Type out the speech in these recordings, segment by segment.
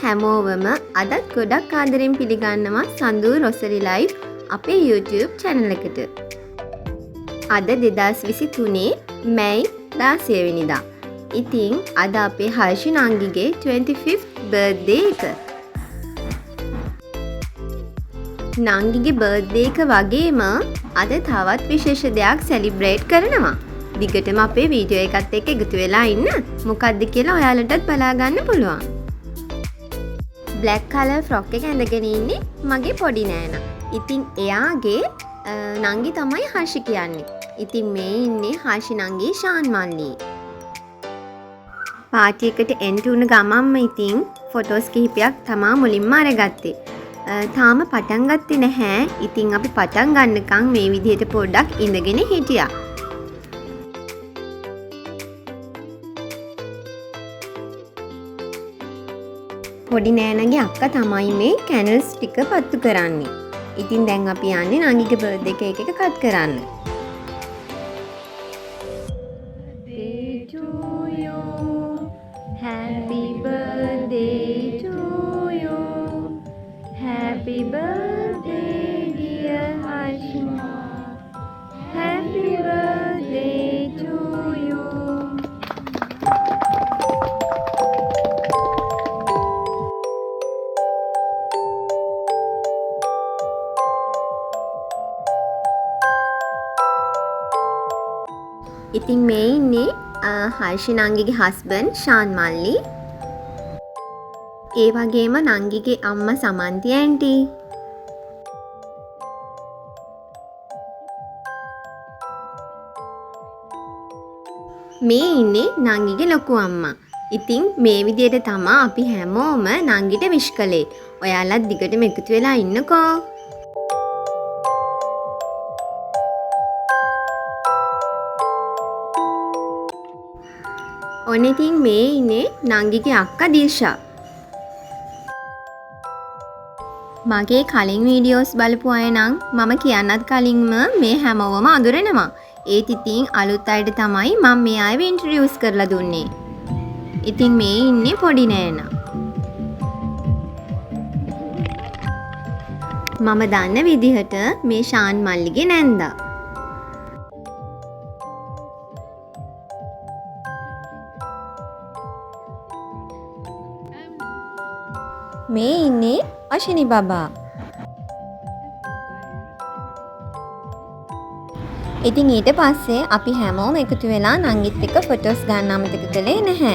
හැමෝවම අදත් ගොඩක් ආදරෙන් පිළිගන්නවා sandu rosare life අපේ YouTube channel එකට. අද 2023 මැයි 16 වෙනිදා. ඉතින් අද අපේ harshi නංගිගේ 25th birthday එක. නංගිගේ birthday එක වගේම අද තවත් විශේෂ දෙයක් celebrate කරනවා. දිගටම අපේ වීඩියෝ එකත් එක්ක එකතු වෙලා ඉන්න. මොකක්ද කියලා ඔයාලටත් බලා ගන්න පුළුවන්. black color frock එක ඇඳගෙන ඉන්නේ මගේ පොඩි නෑනා. ඉතින් එයාගේ නංගි තමයි harshi කියන්නේ. ඉතින් මේ ඉන්නේ harshi නංගි ශාන් මල්ලි. පාටි එකට එන්ට් වුණ ගමන්ම ඉතින් ෆොටෝස් කිහිපයක් තමා මුලින්ම අරගත්තේ. තාම පටන් ගත්තේ නැහැ. ඉතින් අපි පටන් ගන්නකම් මේ විදිහට පොඩ්ඩක් ඉඳගෙන හිටියා. පොඩි නෑනගේ අක්කා තමයි මේ කැන්ඩල්ස් ටික පත්තු කරන්නේ. ඉතින් දැන් අපි යන්නේ නංගිගේ බර්ත්ඩේ කේක් එක කට් කරන්න. Happy birthday to you. Happy birthday dear Harshima. Happy birthday to you. ඉතින් මේ ඉන්නේ harshi නංගිගේ husband ශාන් මල්ලි. ඒ වගේම නංගිගේ අම්මා සමන්ති ඇන්ටි. මේ ඉන්නේ නංගිගේ ලොකු අම්මා. ඉතින් මේ විදිහට තමයි අපි හැමෝම නංගිට විශ් කළේ. ඔයාලත් දිගටම එකතු වෙලා ඉන්නකෝ. ඔන්න ඉතින් මේ ඉන්නේ නංගිගේ අක්කා දීෂා. මගේ කලින් වීඩියෝස් බලපු අය නම් මම කියන්නත් කලින්ම මේ හැමෝම අඳුරනවා. ඒත් ඉතින් අලුත් අයට තමයි මම මේ අයව ඉන්ට්‍රොඩියුස් කරලා දුන්නේ. ඉතින් මේ ඉන්නේ පොඩි නෑනා. මම දන්න විදිහට මේ ශාන් මල්ලිගේ නැන්දා. මේ ඉන්නේ අශිනි බබා. ඉතින් ඊට පස්සේ අපි හැමෝම එකතු වෙලා නංගිත් එක්ක ෆොටෝස් ගන්න අමතක කළේ නැහැ.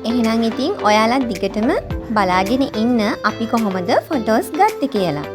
එහෙනම් ඉතින් ඔයාලා දිගටම බලාගෙන ඉන්න අපි කොහොමද ෆොටෝස් ගත්තේ කියලා.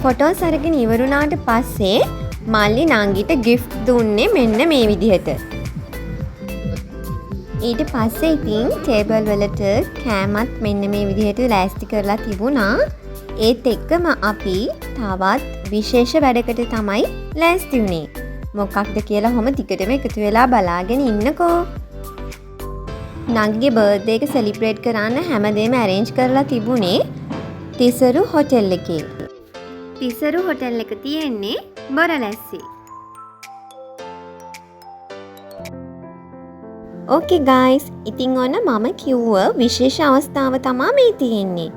ෆොටෝස් අරගෙන ඉවරුණාට පස්සේ මල්ලි නංගිට ගිෆ්ට් දුන්නේ මෙන්න මේ විදිහට. ඊට පස්සේ ඉතින් ටේබල් වලට කෑමත් මෙන්න මේ විදිහට ලෑස්ති කරලා තිබුණා. ඒත් එක්කම අපි තවත් විශේෂ වැඩකට තමයි ලෑස්ති වුණේ. මොකක්ද කියලා ඔහොම ටිකටම එකතු වෙලා බලාගෙන ඉන්නකෝ. නංගිගේ බර්ත්ඩේ එක සෙලිබ්‍රේට් කරන්න හැමදේම arrange කරලා තිබුණේ තිසරු හොටෙල් එකේ. තිසරු හොටෙල් එක තියෙන්නේ බොරලැස්සේ. ඕකේ ගයිස්, ඉතින් ඔන්න මම කිව්ව විශේෂ අවස්ථාව තමා මේ තියෙන්නේ.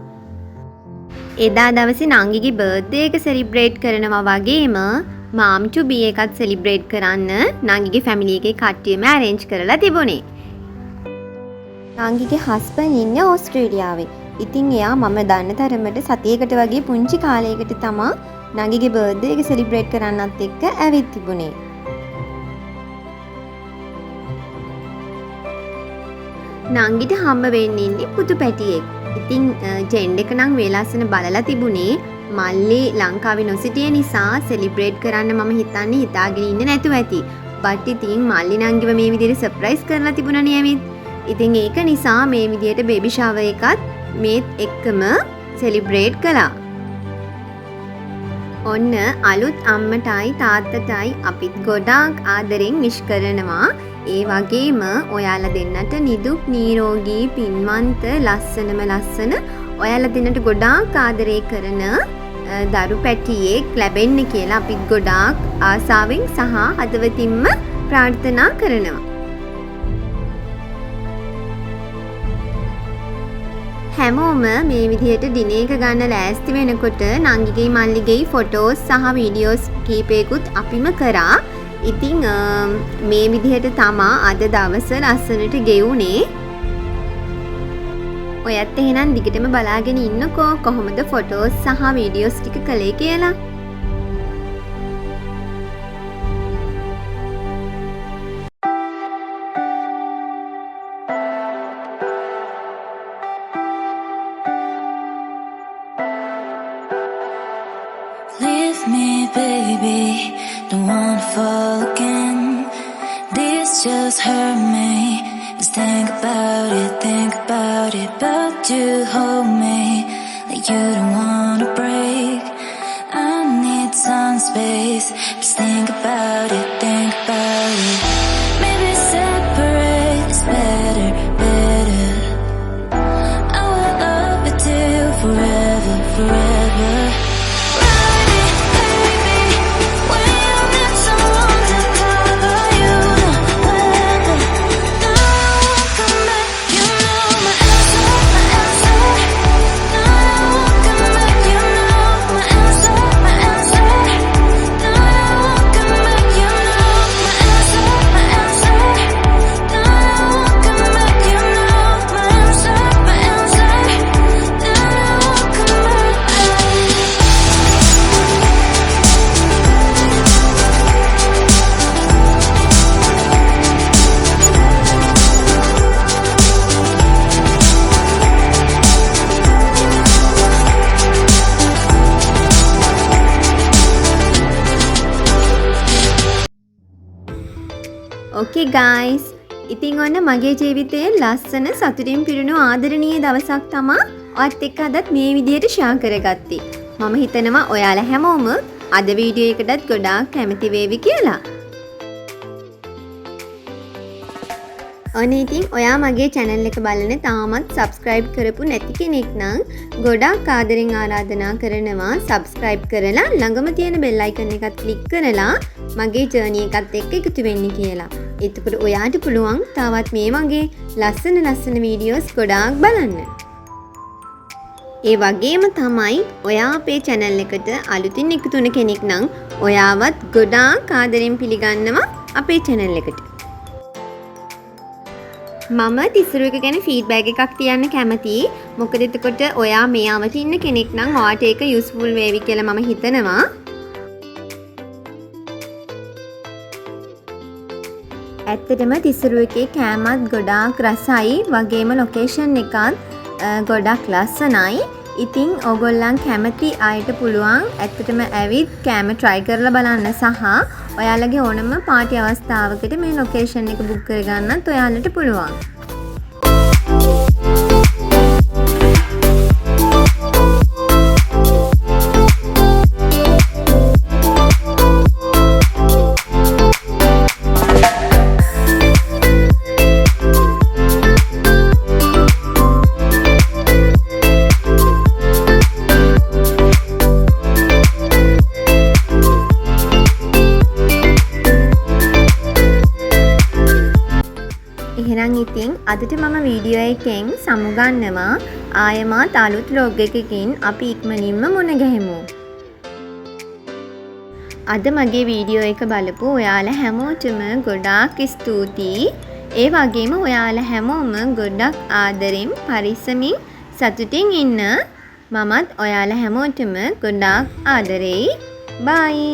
එදා දවසේ නංගිගේ බර්ත්ඩේ එක සෙලිබ්‍රේට් කරනවා වගේම momvto එකත් සෙලිබ්‍රේට් කරන්න නංගිගේ ෆැමිලි එකේ කට්ටියම arrange කරලා තිබුණේ. නංගිගේ හස්බන්ඩ් ඉන්නේ ඕස්ට්‍රේලියාවේ. ඉතින් එයා මම දන්න තරමට සතියකට වගේ පුංචි කාලයකට තමා නංගිගේ බර්ත්ඩේ එක සෙලිබ්‍රේට් කරන්නත් එක්ක ඇවිත් තිබුණේ. නංගිට හම්බ වෙන්න ඉන්නේ පුතු පැටියෙක්. ඉතින් ජෙන්ඩ් එක නම් වේලස්සන බලලා තිබුණේ මල්ලි ලංකාවේ නොසිටිය නිසා සෙලිබ්‍රේට් කරන්න මම හිතාගෙන ඉන්නේ නැතුව ඇති. බට් ඉතින් මල්ලි නංගිව මේ විදිහට සර්ප්‍රයිස් කරලා තිබුණානේ ඇවිත්. ඉතින් ඒක නිසා මේ විදිහට බේබි ෂාවර් එකත් මේත් එක්කම සෙලිබ්‍රේට් කළා. ඔන්න අලුත් අම්මටයි තාත්තටයි අපිත් ගොඩාක් ආදරෙන් විශ් කරනවා. ඒ වගේම ඔයාලා දෙන්නට නිදුක් නිරෝගී පින්වන්ත ලස්සන ඔයාලා දෙන්නට ගොඩාක් ආදරේ කරන දරු පැටියෙක් ලැබෙන්න කියලා අපිත් ගොඩාක් ආසාවෙන් සහ හදවතින්ම ප්‍රාර්ථනා කරනවා. හැමෝම මේ විදිහට දිනයක ගන්න ලෑස්ති වෙනකොට නංගිගේ මල්ලිගේ ෆොටෝස් සහ වීඩියෝස් කීපයකුත් අපිම කරා. ඉතින් මේ විදිහට තමා අද දවස ලස්සනට ගෙවුනේ. ඔයත් එහෙනම් දිගටම බලාගෙන ඉන්නකෝ කොහොමද ෆොටෝස් සහ වීඩියෝස් ටික කළේ කියලා. Leave me, baby, don't wanna fall again. This just hurt me. Just think about it, but you hold me like you don't wanna break. I need some space. Just think about it. Maybe separate is better. I will love you till forever. Okay guys, ඉතින් ඔන්න මගේ ජීවිතයේ ලස්සන සතුටින් පිරුණු ආදරණීය දවසක් තමා ඔයත් එක්ක අදත් මේ විදිහට ෂෙයා කරගත්තේ. මම හිතනවා ඔයාලා හැමෝම අද වීඩියෝ එකටත් ගොඩාක් කැමති වේවි කියලා. ඔන්න ඉතින් ඔයා මගේ channel එක බලන්න තාමත් subscribe කරපු නැති කෙනෙක් නම් ගොඩාක් ආදරෙන් ආරාධනා කරනවා subscribe කරලා ළඟම තියෙන bell icon එකත් click කරලා මගේ journey එකත් එක්ක එකතු වෙන්න කියලා. එතකොට ඔයාට පුළුවන් තවත් මේ වගේ ලස්සන videos ගොඩාක් බලන්න. ඒ වගේම තමයි ඔයා අපේ channel එකට අලුතින් එකතු වෙන කෙනෙක් නම් ඔයාවත් ගොඩාක් ආදරෙන් පිළිගන්නවා අපේ channel එකට. මම තිසරු එක ගැන ෆීඩ්බැක් එකක් තියන්න කැමතියි. මොකද එතකොට ඔයා මේ අවත ඉන්න කෙනෙක් නම් ඔයාට ඒක යූස්ෆුල් වේවි කියලා මම හිතනවා. ඇත්තටම තිසරු එකේ කෑමත් ගොඩාක් රසයි, වගේම ලොකේෂන් එකත් ගොඩක් ලස්සනයි. ඉතින් ඕගොල්ලන් කැමති අයට පුළුවන් ඇත්තටම ඇවිත් කෑම try කරලා බලන්න සහ ඔයාලගේ ඕනම පාටි අවස්ථාවකට මේ ලොකේෂන් එක බුක් කරගන්නත් ඔයාලට පුළුවන්. අදට මම වීඩියෝ එකෙන් සමුගන්නවා ආයමත් අලුත් vlog එකකින් අපි ඉක්මනින්ම මුණ ගැහෙමු. අද මගේ වීඩියෝ එක බලපු ඔයාලා හැමෝටම ගොඩාක් ස්තුතියි. ඒ වගේම ඔයාලා හැමෝම ගොඩක් ආදරෙන් පරිස්සමින් සතුටින් ඉන්න. මමත් ඔයාලා හැමෝටම ගොඩාක් ආදරෙයි. බයි.